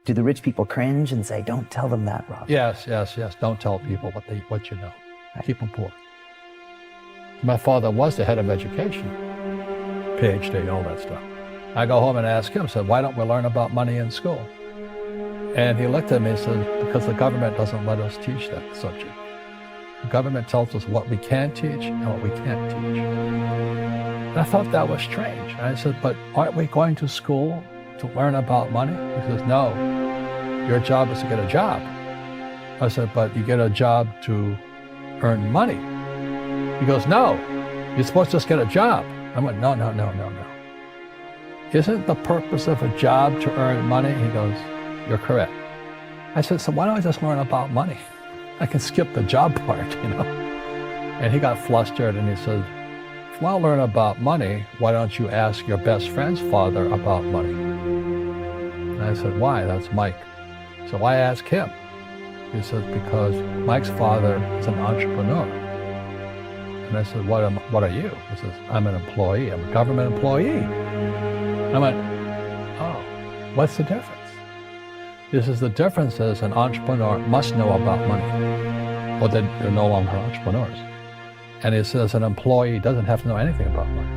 Do the rich people cringe and say, don't tell them that, Rob? Yes. Don't tell people what you know. Keep them poor. My father was the head of education, PhD, all that stuff. I go home and ask him, said, why don't we learn about money in school? And he looked at me and said, because the government doesn't let us teach that subject. The government tells us what we can teach and what we can't teach. And I thought that was strange. And I said, but aren't we going to school to learn about money? He says, no, your job is to get a job. I said, but you get a job to earn money. He goes, no, you're supposed to just get a job. I went, no. Isn't the purpose of a job to earn money? He goes, you're correct. I said, so why don't I just learn about money? I can skip the job part, And he got flustered and he said, if you want to learn about money, why don't you ask your best friend's father about money? And I said, why? That's Mike. So why ask him? He says, because Mike's father is an entrepreneur. And I said, what are you? He says, I'm an employee. I'm a government employee. I went, oh, what's the difference? He says, the difference is an entrepreneur must know about money, or they're no longer entrepreneurs. And he says an employee doesn't have to know anything about money,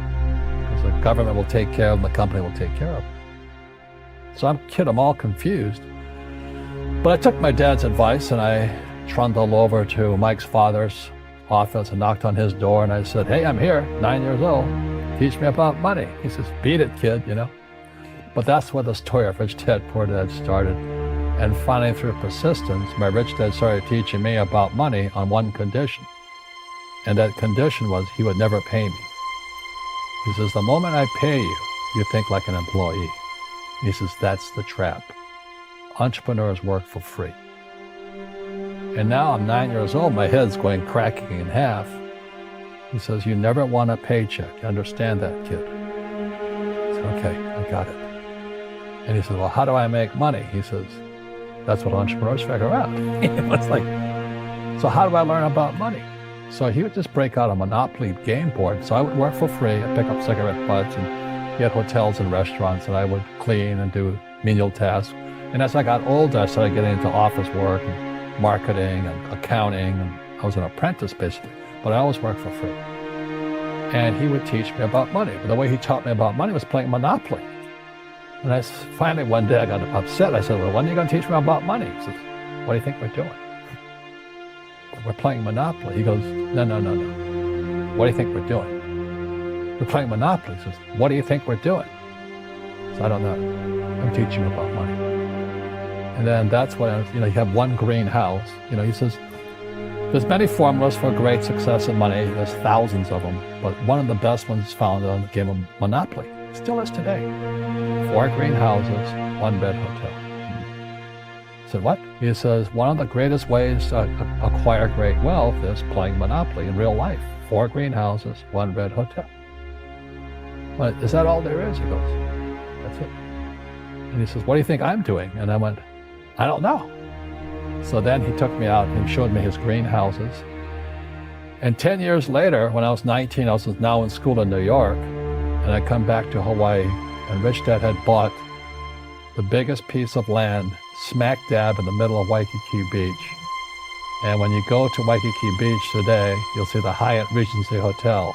because the government will take care of them, the company will take care of them. So I'm all confused. But I took my dad's advice and I trundled over to Mike's father's office and knocked on his door and I said, hey, I'm here, 9 years old. Teach me about money. He says, beat it, kid, But that's where the story of Rich Dad, Poor Dad started. And finally, through persistence, my rich dad started teaching me about money on one condition. And that condition was he would never pay me. He says, the moment I pay you, you think like an employee. He says, that's the trap. Entrepreneurs work for free. And now I'm 9 years old, my head's going cracking in half. He says, you never want a paycheck. You understand that, kid? I said, okay, I got it. And he says, well, how do I make money? He says, that's what entrepreneurs figure out. It's like, so how do I learn about money? So he would just break out a Monopoly game board. So I would work for free. I'd pick up cigarette butts and get hotels and restaurants, and I would clean and do menial tasks. And as I got older, I started getting into office work and marketing and accounting, and I was an apprentice basically, but I always worked for free. And he would teach me about money. But the way he taught me about money was playing Monopoly. And finally one day I got upset. I said, well, when are you going to teach me about money? He says, what do you think we're doing? We're playing Monopoly. He goes, no. What do you think we're doing? We're playing Monopoly. He says, what do you think we're doing? So I don't know. I'm teaching you about money. And then that's when, you have one green house. He says, there's many formulas for great success in money. There's thousands of them. But one of the best ones is found on the game of Monopoly. Still is today. 4 green houses, 1-bed hotel. I said, what? He says, one of the greatest ways to acquire great wealth is playing Monopoly in real life. 4 green houses, 1-bed hotel. Well, is that all there is? He goes, that's it. And he says, what do you think I'm doing? And I went, I don't know. So then he took me out and showed me his greenhouses. And 10 years later, when I was 19, I was now in school in New York, and I come back to Hawaii, and Rich Dad had bought the biggest piece of land smack dab in the middle of Waikiki Beach. And when you go to Waikiki Beach today, you'll see the Hyatt Regency Hotel.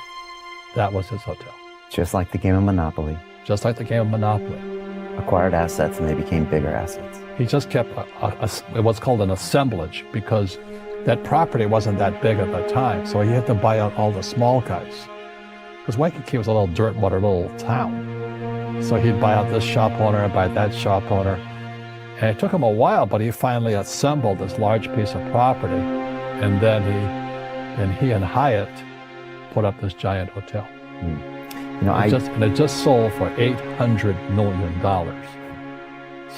That was his hotel. Just like the game of Monopoly. Just like the game of Monopoly. Acquired assets and they became bigger assets. He just kept what's called an assemblage, because that property wasn't that big at the time. So he had to buy out all the small guys. Because Waikiki was a little dirt water little town. So he'd buy out this shop owner and buy that shop owner. And it took him a while, but he finally assembled this large piece of property. And then he and Hyatt put up this giant hotel. And it just sold for $800 million.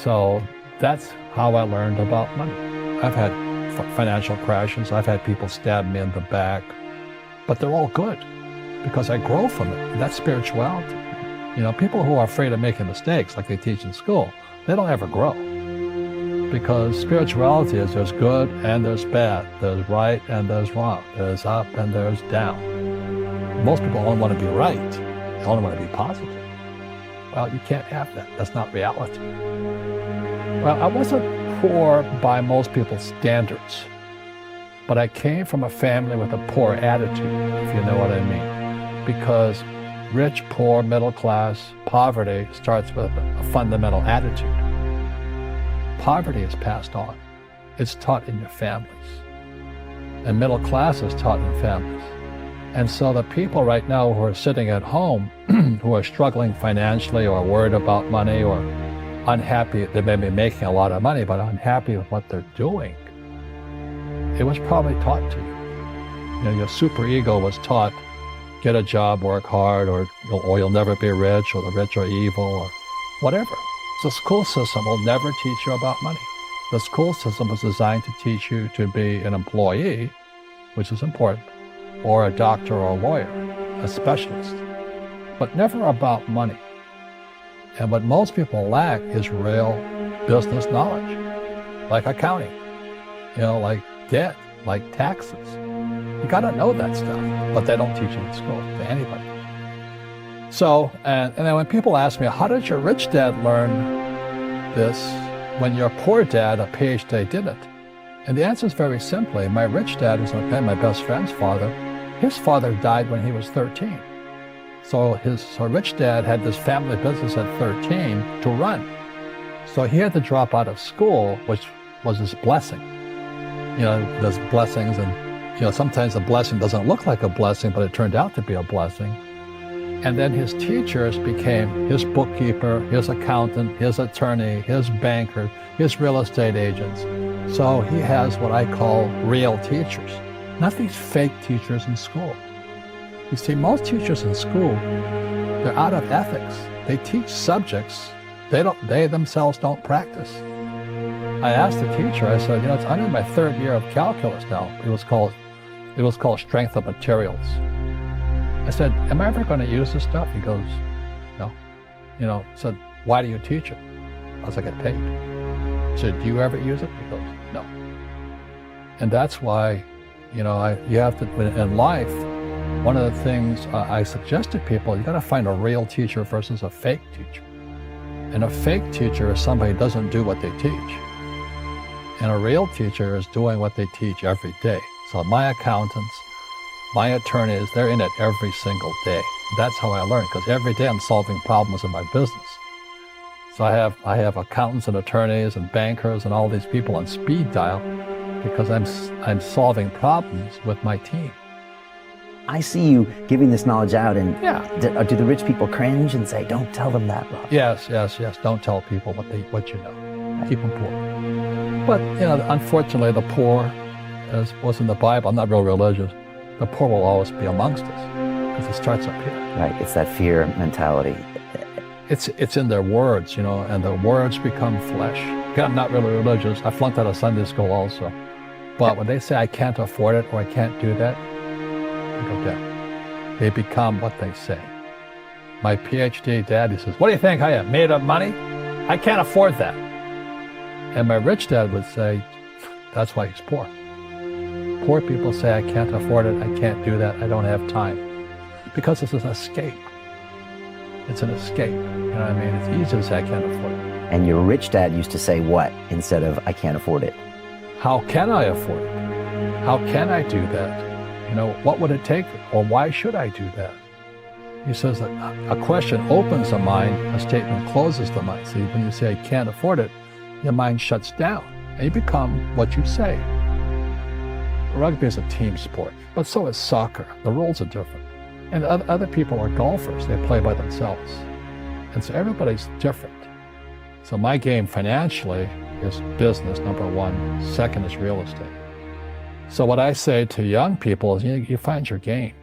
So that's how I learned about money. I've had financial crashes. I've had people stab me in the back, but they're all good because I grow from it. And that's spirituality. People who are afraid of making mistakes, like they teach in school, they don't ever grow. Because spirituality is there's good and there's bad. There's right and there's wrong. There's up and there's down. Most people only want to be right. They only want to be positive. Well, you can't have that. That's not reality. Well, I wasn't poor by most people's standards, but I came from a family with a poor attitude, if you know what I mean. Because rich, poor, middle class, poverty starts with a fundamental attitude. Poverty is passed on. It's taught in your families. And middle class is taught in families. And so the people right now who are sitting at home, who are struggling financially or worried about money or unhappy, they may be making a lot of money, but unhappy with what they're doing, it was probably taught to you. You know, your superego was taught, get a job, work hard, or you'll never be rich, or the rich are evil, or whatever. The school system will never teach you about money. The school system was designed to teach you to be an employee, which is important, or a doctor or a lawyer, a specialist, but never about money. And what most people lack is real business knowledge, like accounting, like debt, like taxes. You got to know that stuff, but they don't teach it in school to anybody. So, and then when people ask me, how did your rich dad learn this when your poor dad, a PhD, didn't? And the answer is very simply, my rich dad was my best friend's father. His father died when he was 13. So rich dad had this family business at 13 to run. So he had to drop out of school, which was his blessing. There's blessings, and sometimes the blessing doesn't look like a blessing, but it turned out to be a blessing. And then his teachers became his bookkeeper, his accountant, his attorney, his banker, his real estate agents. So he has what I call real teachers, not these fake teachers in school. You see, most teachers in school, they're out of ethics. They teach subjects they themselves don't practice. I asked the teacher, I said, it's under my third year of calculus now. It was called strength of materials. I said, am I ever going to use this stuff? He goes, no. I said, why do you teach it? I get paid. I said, do you ever use it? He goes, no. And that's why, you have to, in life, one of the things I suggest to people, you got to find a real teacher versus a fake teacher. And a fake teacher is somebody who doesn't do what they teach. And a real teacher is doing what they teach every day. So my accountants, my attorneys, they're in it every single day. That's how I learn, because every day I'm solving problems in my business. So I have accountants and attorneys and bankers and all these people on speed dial because I'm solving problems with my team. I see you giving this knowledge out, and yeah. Do the rich people cringe and say, don't tell them that, Rob? Yes. Don't tell people what you know. Keep them poor. But, unfortunately, the poor, as was in the Bible, I'm not real religious, the poor will always be amongst us because it starts up here. Right, it's that fear mentality. It's in their words, and the words become flesh. Again, I'm not really religious. I flunked out of Sunday school also. But when they say I can't afford it or I can't do that, I go down. They become what they say. My PhD dad, he says, what do you think I am, made of money? I can't afford that. And my rich dad would say, that's why he's poor. Poor people say, I can't afford it, I can't do that, I don't have time. Because it's an escape. It's an escape. You know what I mean? It's easy to say, I can't afford it. And your rich dad used to say what instead of, I can't afford it? How can I afford it? How can I do that? What would it take? Or why should I do that? He says that a question opens the mind, a statement closes the mind. See, when you say, I can't afford it, your mind shuts down, and you become what you say. Rugby is a team sport, but so is soccer. The rules are different. And other people are golfers. They play by themselves. And so everybody's different. So my game financially is business, number one. Second is real estate. So what I say to young people is, you find your game.